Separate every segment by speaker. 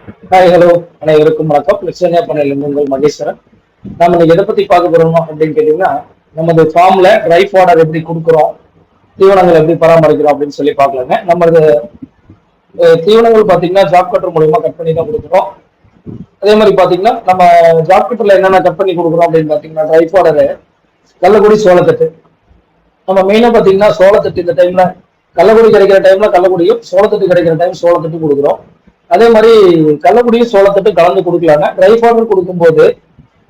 Speaker 1: Hi hello அனைவருக்கும் வணக்கம். லட்சணியா பண்ணையிலிருந்து உங்கள் மகேஸ்வரன். நம்ம இன்னைக்கு எதை பத்தி பார்க்க போறோம் அப்படின்னு கேட்டீங்கன்னா, நமது ஃபார்ம்ல ட்ரை ஃபாடர் எப்படி கொடுக்குறோம், தீவனங்கள் எப்படி பராமரிக்கிறோம் அப்படின்னு சொல்லி பார்க்கலாங்க. நமது தீவனங்கள் பார்த்தீங்கன்னா ஜாப் கட்டர் மூலியமா கட் பண்ணி தான் கொடுக்குறோம். அதே மாதிரி பார்த்தீங்கன்னா நம்ம ஜாப் கட்டர்ல என்னென்ன கட் பண்ணி கொடுக்குறோம் அப்படின்னு பார்த்தீங்கன்னா ட்ரை ஃபாடரு, கள்ளக்குடி, சோளத்தட்டு. நம்ம மெயினா பார்த்தீங்கன்னா சோளத்தட்டு இந்த டைம்ல கள்ளக்குடி கிடைக்கிற டைம்ல கள்ளக்குடியும், சோளத்தட்டு கிடைக்கிற டைம் சோளத்தட்டு கொடுக்குறோம். அதே மாதிரி கள்ளக்குடியும் சோளத்தட்டு கலந்து கொடுக்கலாங்க. ட்ரை ஃபாடர் கொடுக்கும்போது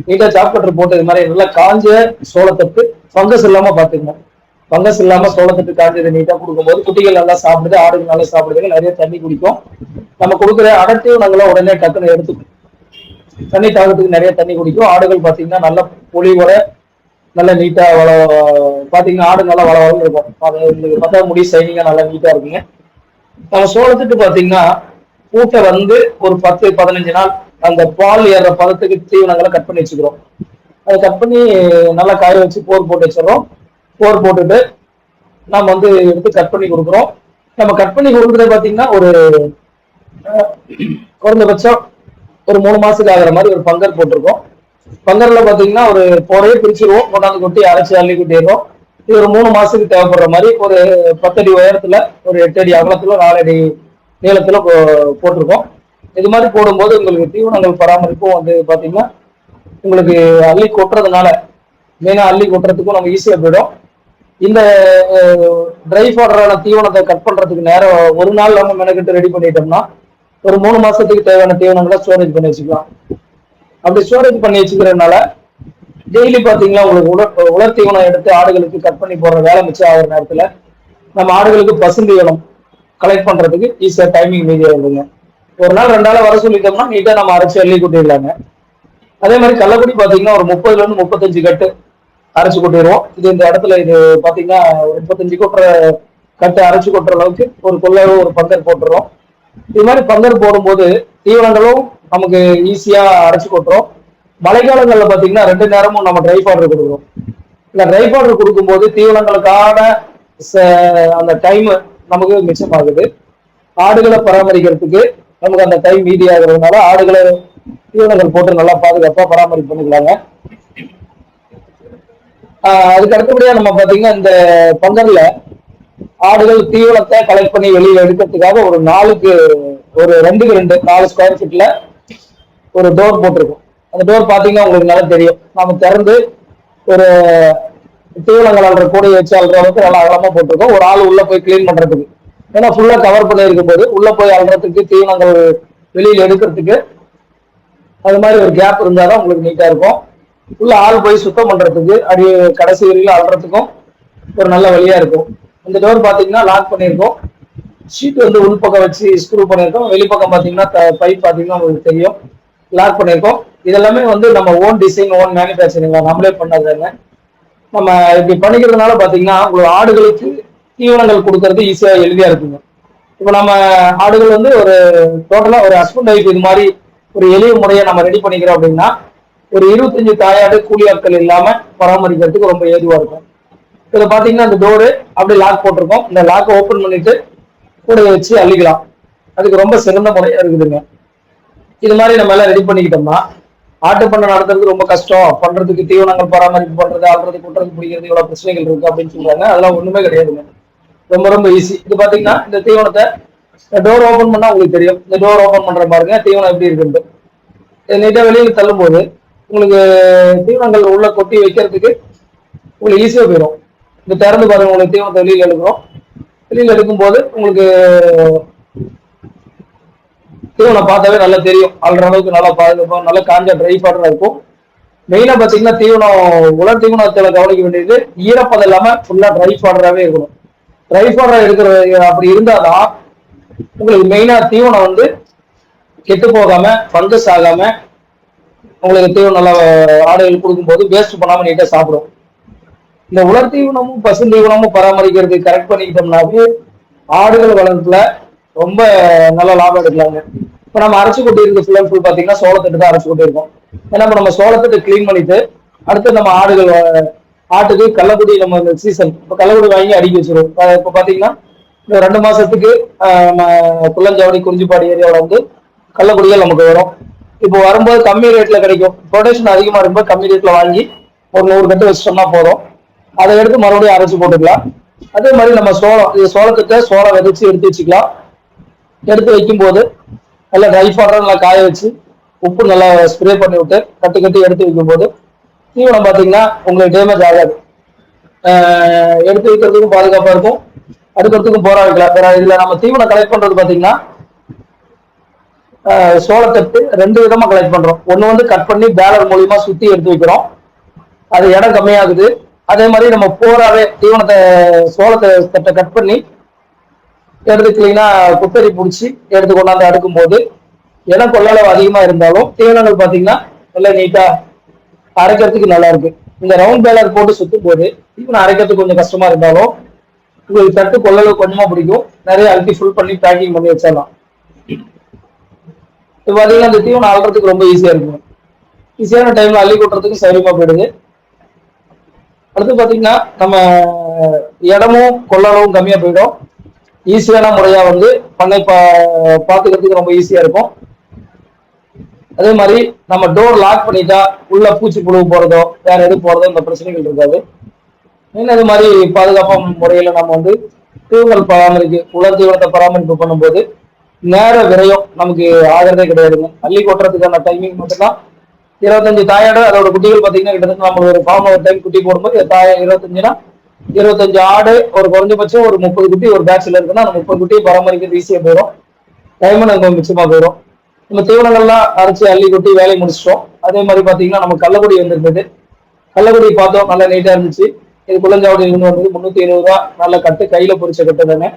Speaker 1: நீட்டா சாப் கட்டர் போட்டு இது மாதிரி நல்லா காஞ்ச சோளத்தட்டு ஃபங்கஸ் இல்லாம பாத்துக்கணும். ஃபங்கஸ் இல்லாம சோளத்தட்டு காஞ்சது நீட்டா கொடுக்கும்போது குட்டிகள் நல்லா சாப்பிடுது, ஆடுகள் நல்லா சாப்பிடுது, நிறைய தண்ணி குடிக்கும். நம்ம கொடுக்குற அடர்த்தியும் நாங்கள உடனே டக்குன்னு எடுத்துக்கும். தண்ணி தாகத்துக்கு நிறைய தண்ணி குடிக்கும். ஆடுகள் பாத்தீங்கன்னா நல்ல பொலிவோட நல்ல நீட்டா பாத்தீங்கன்னா ஆடு நல்லா வளவளன்னு இருக்கும். அது உங்களுக்கு பார்த்தா முடி சைனிங்கா நல்லா நீட்டா இருக்குங்க. நம்ம சோளத்துட்டு பாத்தீங்கன்னா பூட்டை வந்து ஒரு 10-15 நாள் அந்த பால் ஏற பதத்துக்கு தீவனங்களை கட் பண்ணி வச்சுக்கிறோம். அதை கட் பண்ணி நல்லா காய வச்சு போர் போட்டு வச்சிடறோம். போர் போட்டுட்டு நம்ம வந்து எடுத்து கட் பண்ணி கொடுக்குறோம். நம்ம கட் பண்ணி கொடுக்குறது பாத்தீங்கன்னா ஒரு குறைந்தபட்சம் ஒரு 3 மாசத்துக்கு ஆகிற மாதிரி ஒரு பங்கர் போட்டிருக்கோம். பங்கர்ல பாத்தீங்கன்னா ஒரு போரையே பிரிச்சிருவோம், கொண்டாந்து கொட்டி அரைச்சி அள்ளி கொட்டிடுறோம். இது ஒரு 3 மாசத்துக்கு தேவைப்படுற மாதிரி ஒரு 10 அடி உயரத்துல, ஒரு 8 அடி அகலத்துல, 4 அடி நீளத்துல போட்டிருக்கோம். இது மாதிரி போடும்போது உங்களுக்கு தீவனங்கள் பராமரிப்பும் வந்து பாத்தீங்கன்னா உங்களுக்கு அள்ளி கொட்டுறதுனால மெயினா அள்ளி கொட்டுறதுக்கும் நம்ம ஈஸியா போயிடும். இந்த ட்ரை ஃபாடரான தீவனத்தை கட் பண்றதுக்கு நேரம் ஒரு நாள் நம்ம மெனக்கிட்டு ரெடி பண்ணிட்டோம்னா ஒரு 3 மாசத்துக்கு தேவையான தீவனங்களை ஸ்டோரேஜ் பண்ணி வச்சுக்கலாம். அப்படி ஸ்டோரேஜ் பண்ணி வச்சுக்கிறதுனால டெய்லி பாத்தீங்கன்னா உங்களுக்கு உலர் தீவனம் எடுத்து ஆடுகளுக்கு கட் பண்ணி போடுற வேலை மிச்சம் ஆகிற நேரத்துல நம்ம ஆடுகளுக்கு பசுந்தீவனம் கலெக்ட் பண்றதுக்கு ஈஸியா டைமிங் மீதியா இருக்குங்க. ஒரு நாள் 2 நாள் வர சொல்லிட்டோம்னா நீட்டா நம்ம அரைச்சி அள்ளி கொட்டிடலாங்க. அதே மாதிரி கள்ளக்குடி பாத்தீங்கன்னா ஒரு 30ல இருந்து 35 கட்டு அரைச்சு கொட்டிடுவோம். இது இந்த இடத்துல இது பாத்தீங்கன்னா ஒரு 35 கொட்டுற கட்டு அரைச்சு கொட்டுற அளவுக்கு ஒரு கொள்ளவு ஒரு பங்கர் போட்டுறோம். இது மாதிரி பங்கர் போடும்போது தீவனங்களும் நமக்கு ஈஸியா அரைச்சு கொட்டுறோம். மழைக்காலங்கள்ல பாத்தீங்கன்னா 2 நேரமும் நம்ம ட்ரை பவுடர் கொடுக்குறோம். இந்த ட்ரை பவுடர் கொடுக்கும்போது தீவனங்களுக்கான அந்த டைம் நமக்கு மிச்சமாகுது. ஆடுகளை பராமரிக்கிறதுக்கு நமக்கு அந்த டைம் மீதி ஆகுறதுனால ஆடுகளை தீவனங்கள் போட்டு நல்லா பாதுகாப்பா பராமரிப்பு பண்ணிக்கலாங்க. அதுக்கு அடுத்தபடியா நம்ம பாத்தீங்கன்னா இந்த பங்கர்ல ஆடுகள் தீவனத்தை கலெக்ட் பண்ணி வெளியில எடுக்கிறதுக்காக ஒரு நாளுக்கு ஒரு 2க்கு 2 4 ஸ்கொயர் ஃபீட்ல ஒரு டோர் போட்டிருக்கும். அந்த டோர் பாத்தீங்கன்னா உங்களுக்கு நல்லா தெரியும். நம்ம திறந்து ஒரு தீவனங்கள் அல்ற கூடையை வச்சு அல்ற அளவுக்கு நல்லா அகலமா போட்டிருக்கோம். ஒரு ஆள் உள்ள போய் கிளீன் பண்றதுக்கு, ஏன்னா ஃபுல்லா கவர் பண்ணி இருக்கும் போது உள்ள போய் அல்றதுக்கு தீவனங்கள் வெளியில எடுக்கிறதுக்கு அது மாதிரி ஒரு கேப் இருந்தாதான் உங்களுக்கு நீட்டா இருக்கும். உள்ள ஆள் போய் சுத்தம் பண்றதுக்கு அடி கடைசி வரையில அல்றதுக்கும் ஒரு நல்ல வழியா இருக்கும். இந்த டோர் பாத்தீங்கன்னா லாக் பண்ணியிருக்கோம். ஷீட் வந்து உள்பக்கம் வச்சு ஸ்க்ரூ பண்ணியிருக்கோம். வெளிப்பக்கம் பாத்தீங்கன்னா பைப் பாத்தீங்கன்னா உங்களுக்கு தெரியும், லாக் பண்ணியிருக்கோம். இதெல்லாமே வந்து நம்ம ஓன் டிசைன், ஓன் மேனுஃபேக்சரிங் நம்மளே பண்ணதுங்க. நம்ம இப்படி பண்ணிக்கிறதுனால பாத்தீங்கன்னா உங்களுக்கு ஆடுகளுக்கு தீவனங்கள் கொடுக்கறது ஈஸியா எளிதியா இருக்குங்க. இப்ப நம்ம ஆடுகள் வந்து ஒரு டோட்டலா ஒரு ஹஸ்பண்ட் ஒய்ஃப் இது மாதிரி ஒரு எளிய முறையை நம்ம ரெடி பண்ணிக்கிறோம் அப்படின்னா ஒரு 25 தாயாடு கூலி ஆட்கள் இல்லாம பராமரிக்கிறதுக்கு ரொம்ப ஏதுவா இருக்கும். இதுல பாத்தீங்கன்னா இந்த டோரு அப்படி லாக் போட்டிருக்கோம். இந்த லாக்கை ஓபன் பண்ணிட்டு கூட வச்சு அள்ளிக்கலாம். அதுக்கு ரொம்ப சிறந்த முறையா இருக்குதுங்க. இது மாதிரி நம்ம எல்லாம் ரெடி பண்ணிக்கிட்டோம்னா ஆட்டு பண்ணை நடத்துறது ரொம்ப கஷ்டம், பண்றதுக்கு தீவனங்கள் பராமரிப்பு பண்றது, ஆடுறது, குட்டுறது, பிடிக்கிறது இவ்வளவு பிரச்சனைகள் இருக்கு அப்படின்னு சொல்றாங்க. அதெல்லாம் ஒண்ணுமே கிடையாதுங்க. ரொம்ப ரொம்ப ஈஸி. இது பாத்தீங்கன்னா இந்த தீவனத்தை டோர் ஓபன் பண்ணா உங்களுக்கு தெரியும். இந்த டோர் ஓபன் பண்ற பாருங்க தீவனம் எப்படி இருக்கு. நீட்டா வெளியில தள்ளும் போது உங்களுக்கு தீவனங்கள் உள்ள கொட்டி வைக்கிறதுக்கு உங்களுக்கு ஈஸியா போயிடும். இந்த திறந்து பாருங்க, உங்களுக்கு தீவனத்தை வெளியில எடுக்கிறோம். வெளியில எடுக்கும் போது உங்களுக்கு தீவனம் பார்த்தாவே நல்லா தெரியும். அல்ற அளவுக்கு நல்லா பாதுகாப்பா நல்லா காஞ்ச ட்ரை ஃபாடரா இருக்கும். மெயினா பாத்தீங்கன்னா தீவனம் உலர் தீவனத்துல கவனிக்க வேண்டியது ஈரப்பதம் இல்லாம ஃபுல்லா ட்ரை ஃபாடராவே இருக்கணும். ட்ரை ஃபாடரா இருக்கிற அப்படி இருந்தாதான் உங்களுக்கு மெயினா தீவனம் வந்து கெட்டு போகாம ஃபங்கஸ் ஆகாம உங்களுக்கு தீவனம் நல்லா ஆடுகள் கொடுக்கும்போது வேஸ்ட் பண்ணாம நீட்டா சாப்பிடும். இந்த உலர் தீவனமும் பசு தீவனமும் பராமரிக்கிறது கரெக்ட் பண்ணிக்கிட்டோம்னாவே ஆடுகள் வளர்ப்புல ரொம்ப நல்ல லாபம் எடுக்கலாங்க. இப்ப நம்ம அரைச்சு கொட்டி இருக்க ஃபுல் அண்ட் ஃபுல் பாத்தீங்கன்னா சோளத்தட்டு தான் அரைச்சு கொட்டி இருக்கோம். ஏன்னா இப்ப நம்ம சோளத்தட்டு கிளீன் பண்ணிட்டு அடுத்து நம்ம ஆட்டுக்கு கள்ளக்குடி நம்ம இந்த சீசன் இப்ப கள்ளக்குடி வாங்கி அடுக்கி வச்சிருவோம். இப்ப பாத்தீங்கன்னா இந்த 2 மாசத்துக்கு குள்ளஞ்சாவடி குறிஞ்சிப்பாடி ஏரியாவில வந்து கள்ளக்குடிகள் நமக்கு வரும். இப்போ வரும்போது கம்மி ரேட்ல கிடைக்கும். ரொட்டேஷன் அதிகமா இருக்கும்போது கம்மி ரேட்ல வாங்கி ஒரு 100 கட்டு வச்சிட்டோம்னா போதும். அதை எடுத்து மறுபடியும் அரைச்சு போட்டுக்கலாம். அதே மாதிரி நம்ம சோளம், இது சோளத்துக்கு சோளம் விதைச்சு எடுத்து வச்சுக்கலாம். எடுத்து வைக்கும் போது நல்லா ட்ரை ஃபாடர் நல்லா காய வச்சு உப்பு நல்லா ஸ்ப்ரே பண்ணி விட்டு கட்டி கட்டி எடுத்து வைக்கும் போது தீவனம் பார்த்தீங்கன்னா உங்களுக்கு டேமேஜ் ஆகாது. எடுத்து வைக்கிறதுக்கும் பாதுகாப்பா இருக்கும், அடுக்கிறதுக்கும் போராடிக்கலாம். வேற இதுல நம்ம தீவனம் கலெக்ட் பண்றது பாத்தீங்கன்னா சோளத்தட்டு 2 விதமா கலெக்ட் பண்றோம். ஒண்ணு வந்து கட் பண்ணி பேலர் மூலியமா சுத்தி எடுத்து வைக்கிறோம், அது இடம் கம்மியாகுது. அதே மாதிரி நம்ம போராவே தீவனத்தை சோளத்தை தட்டை கட் பண்ணி எடுத்து கிளீனா குத்தரி பிடிச்சி எடுத்து கொண்டாந்து அடுக்கும் போது இடம் கொள்ளளவு அதிகமா இருந்தாலும் தீவனங்கள் பாத்தீங்கன்னா நல்லா நீட்டா அரைக்கிறதுக்கு நல்லா இருக்கு. இந்த ரவுண்ட் பேலர் போட்டு சுத்தும் போது தீவனம் அரைக்கிறதுக்கு கொஞ்சம் கஷ்டமா இருந்தாலும் உங்களுக்கு தட்டு கொள்ளளவு கொஞ்சமா பிடிக்கும், நிறைய அழுத்தி ஃபுல் பண்ணி பேக்கிங் பண்ணி வச்சிடலாம். இப்போ பாத்தீங்கன்னா இந்த தீவனம் அழுறதுக்கு ரொம்ப ஈஸியா இருக்கும், ஈஸியான டைம்ல அள்ளி கொட்டுறதுக்கு சௌரியமா போயிடுது. அடுத்து பாத்தீங்கன்னா நம்ம இடமும் கொள்ளளவும் கம்மியா போயிடும். ஈஸியான முறையா வந்து பண்ணை பாத்துக்கிறதுக்கு ரொம்ப ஈஸியா இருக்கும். அதே மாதிரி நம்ம டோர் லாக் பண்ணிட்டா உள்ள பூச்சி புழு போறதோ வேற எது போறதோ இந்த பிரச்சனைகள் இருக்காது. அது மாதிரி பாதுகாப்பான முறையில நம்ம வந்து தீவனங்கள் உலர் தீவனத்தை பராமரிப்பு பண்ணும்போது நேர விரயம் நமக்கு ஆகிறதே கிடையாதுங்க. அள்ளி கொட்டுறதுக்கான டைமிங் மட்டும்தான் 25 தாயாடு. அதோட குட்டிகள் பாத்தீங்கன்னா கிட்டத்தட்ட நம்ம ஒரு ஃபார்ம் ஒரு டைம் குட்டி போடும்போது தாயம் 25னா 25 ஆடு, ஒரு குறைஞ்சபட்சம் ஒரு 30 குட்டி ஒரு பேட்ச்ல இருக்குன்னா அந்த 30 குட்டியை பராமரிக்கிறது ஈஸியா போயிடும், டைமும் நமக்கு மிச்சமா போயிடும். நம்ம தீவனங்கள்லாம் அரைச்சி அள்ளி கொட்டி வேலையை முடிச்சிட்டோம். அதே மாதிரி பாத்தீங்கன்னா நம்ம கள்ளக்குடி வந்திருந்தது, கள்ளக்குடி பார்த்தோம், நல்லா நீட்டா இருந்துச்சு. இது குளஞ்சாவடியில இருந்து வந்தது 370 ரூபா, நல்ல கட்டு, கையில பொறிச்ச கட்டு தானே.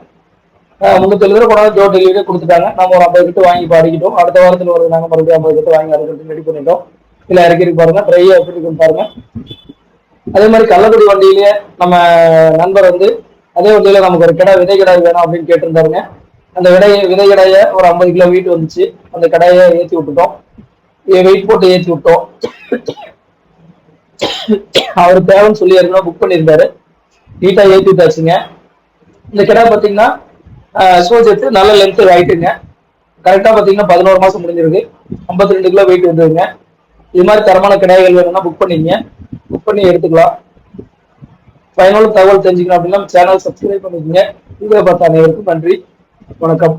Speaker 1: 370 ரூபா கொண்டாந்து டோர் டெலிவரியே கொடுத்துட்டாங்க. நம்ம ஒரு 50 கட்டு வாங்கி பாடிக்கிட்டோம். அடுத்த வாரத்தில் வருது, நாங்க மறுபடியும் 50 கட்டு வாங்கி அரைக்கிறது ரெடி பண்ணிட்டோம். இல்ல இறக்கி பாருங்க, ட்ரையா எப்படி இருக்குன்னு பாருங்க. அதே மாதிரி கள்ளக்குடி வண்டியிலேயே நம்ம நண்பர் வந்து அதே வண்டியில நமக்கு ஒரு கடை விதை கடை வேணும் அப்படின்னு கேட்டிருந்தாருங்க. அந்த விதை கடையை ஒரு 50 கிலோ வெயிட் வந்துச்சு, அந்த கடையை ஏற்றி விட்டுட்டோம், வெயிட் போட்டு ஏற்றி விட்டோம். அவர் தேவைன்னு சொல்லி ஏற்கனவே புக் பண்ணியிருந்தாரு, நீட்டா ஏற்றி விட்டாச்சுங்க. இந்த கடை பார்த்தீங்கன்னா சோஜெட்டு நல்ல லென்த் ஹைட்டுங்க, கரெக்டா பார்த்தீங்கன்னா 11 மாசம் முடிஞ்சிருக்கு, 52 கிலோ வெயிட் வந்துருங்க. இது மாதிரி தரமான கடைகள் வேணும்னா புக் பண்ணிங்க, புக் பண்ணி எடுத்துக்கலாம். ஃபைனல் தகவல் தெரிஞ்சுக்கணும் அப்படின்னா சேனல் சப்ஸ்கிரைப் பண்ணிக்கோங்க. வீடியோ பார்த்த அனைவருக்கும் நன்றி, வணக்கம்.